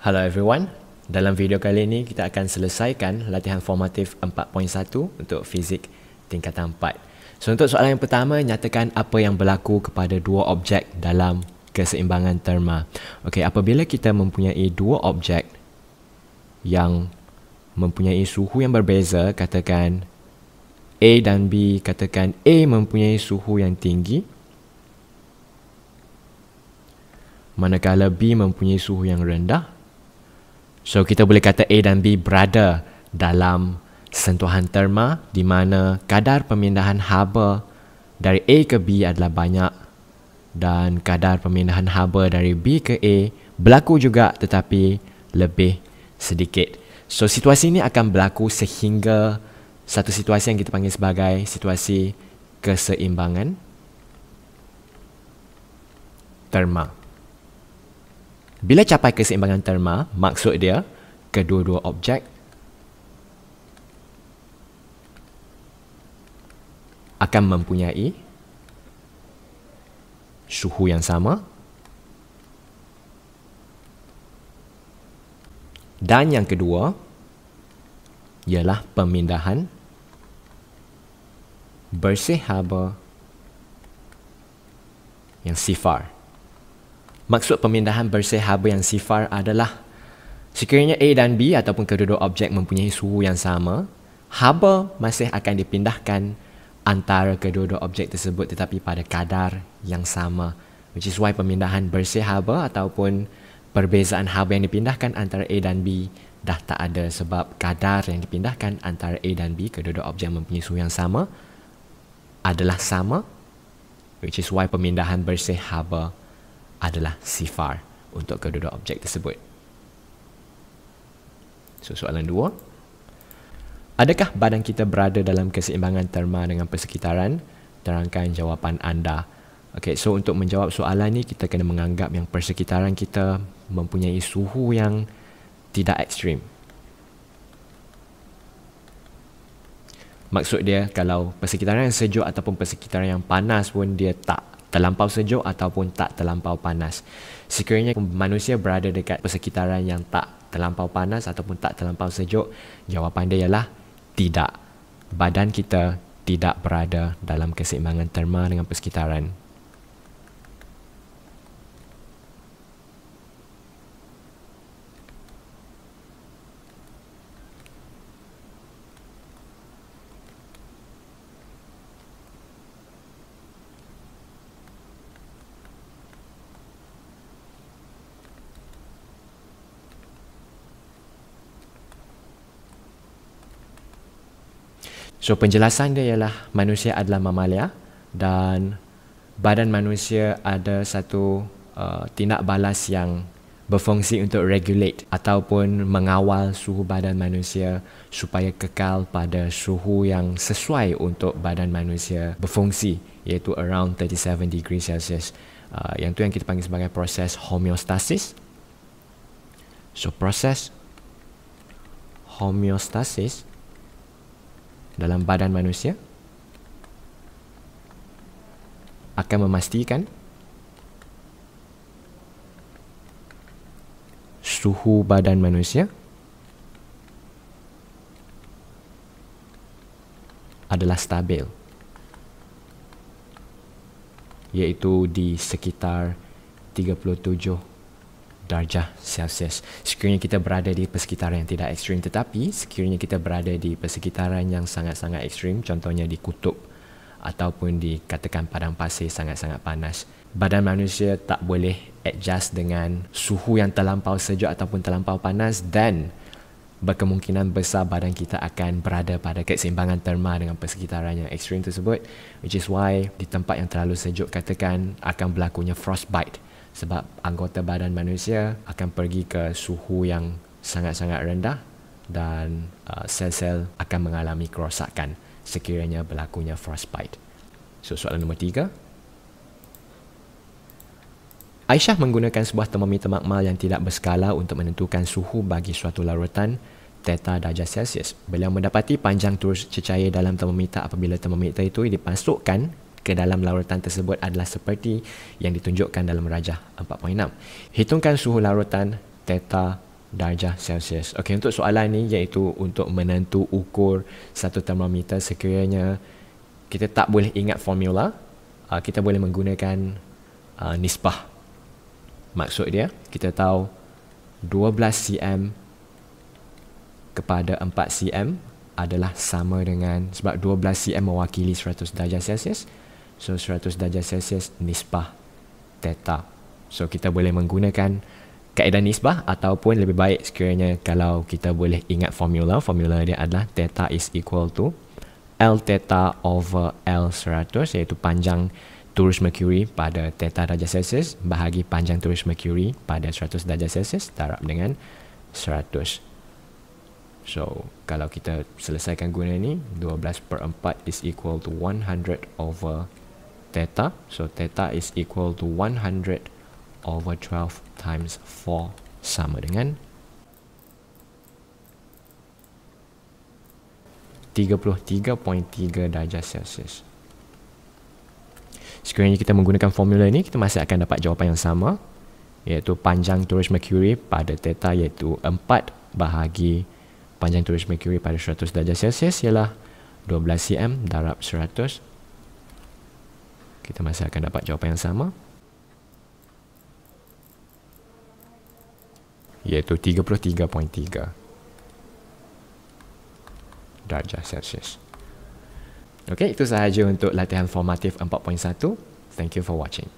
Hello everyone, dalam video kali ini kita akan selesaikan latihan formatif 4.1 untuk fizik tingkatan 4. So untuk soalan yang pertama, nyatakan apa yang berlaku kepada dua objek dalam keseimbangan terma. Okey, apabila kita mempunyai dua objek yang mempunyai suhu yang berbeza, katakan A dan B, katakan A mempunyai suhu yang tinggi, manakala B mempunyai suhu yang rendah. So, kita boleh kata A dan B berada dalam sentuhan terma di mana kadar pemindahan haba dari A ke B adalah banyak dan kadar pemindahan haba dari B ke A berlaku juga tetapi lebih sedikit. So, situasi ini akan berlaku sehingga satu situasi yang kita panggil sebagai situasi keseimbangan terma. Bila capai keseimbangan terma, maksud dia kedua-dua objek akan mempunyai suhu yang sama dan yang kedua ialah pemindahan bersih haba yang sifar. Maksud pemindahan bersih haba yang sifar adalah sekiranya A dan B ataupun kedua-dua objek mempunyai suhu yang sama, haba masih akan dipindahkan antara kedua-dua objek tersebut tetapi pada kadar yang sama. Which is why pemindahan bersih haba ataupun perbezaan haba yang dipindahkan antara A dan B dah tak ada sebab kadar yang dipindahkan antara A dan B, kedua-dua objek mempunyai suhu yang sama, adalah sama. Which is why pemindahan bersih haba adalah sifar untuk kedua-dua objek tersebut. So, soalan 2. Adakah badan kita berada dalam keseimbangan terma dengan persekitaran? Terangkan jawapan anda. Okey, so untuk menjawab soalan ni kita kena menganggap yang persekitaran kita mempunyai suhu yang tidak ekstrim. Maksud dia kalau persekitaran yang sejuk ataupun persekitaran yang panas pun dia tak terlampau sejuk ataupun tak terlampau panas. Sekiranya manusia berada dekat persekitaran yang tak terlampau panas ataupun tak terlampau sejuk, jawapan dia ialah tidak. Badan kita tidak berada dalam keseimbangan terma dengan persekitaran. So, penjelasan dia ialah manusia adalah mamalia dan badan manusia ada satu tindak balas yang berfungsi untuk regulate ataupun mengawal suhu badan manusia supaya kekal pada suhu yang sesuai untuk badan manusia berfungsi, iaitu around 37 degrees Celsius. Yang tu yang kita panggil sebagai proses homeostasis. So, proses homeostasis dalam badan manusia akan memastikan suhu badan manusia adalah stabil, iaitu di sekitar 37 darjah Celsius. Sekiranya kita berada di persekitaran yang tidak ekstrim, tetapi sekiranya kita berada di persekitaran yang sangat-sangat ekstrim, contohnya di kutub ataupun di katakan padang pasir sangat-sangat panas, badan manusia tak boleh adjust dengan suhu yang terlampau sejuk ataupun terlampau panas dan berkemungkinan besar badan kita akan berada pada keseimbangan terma dengan persekitaran yang ekstrim tersebut, which is why di tempat yang terlalu sejuk katakan akan berlakunya frostbite. Sebab anggota badan manusia akan pergi ke suhu yang sangat-sangat rendah dan sel-sel akan mengalami kerosakan sekiranya berlakunya frostbite. So, soalan nombor 3. Aisyah menggunakan sebuah termometer makmal yang tidak berskala untuk menentukan suhu bagi suatu larutan theta darjah Celsius. Beliau mendapati panjang turus cecair dalam termometer apabila termometer itu dimasukkan ke dalam larutan tersebut adalah seperti yang ditunjukkan dalam rajah 4.6. Hitungkan suhu larutan theta darjah Celsius. Okey, untuk soalan ni iaitu untuk menentu ukur satu termometer, sekiranya kita tak boleh ingat formula, kita boleh menggunakan nisbah. Maksud dia, kita tahu 12 cm kepada 4 cm adalah sama dengan, sebab 12 cm mewakili 100 darjah Celsius, so 100 darjah Celsius nisbah theta. So kita boleh menggunakan kaedah nisbah, ataupun lebih baik sekiranya kalau kita boleh ingat formula dia adalah theta is equal to L theta over L 100, iaitu panjang turus merkuri pada theta darjah Celsius bahagi panjang turus merkuri pada 100 darjah Celsius darab dengan 100. So, kalau kita selesaikan guna ni, 12/4 is equal to 100 over theta. So, theta is equal to 100 over 12 times 4 sama dengan 33.3 darjah Celsius. Sekiranya kita menggunakan formula ini, kita masih akan dapat jawapan yang sama, iaitu panjang turus merkuri pada theta iaitu 4 bahagi panjang turus merkuri pada 100 darjah Celsius ialah 12 cm darab 100. Kita masih akan dapat jawapan yang sama, iaitu 33.3 darjah Celsius. Okey, itu sahaja untuk latihan formatif 4.1. Thank you for watching.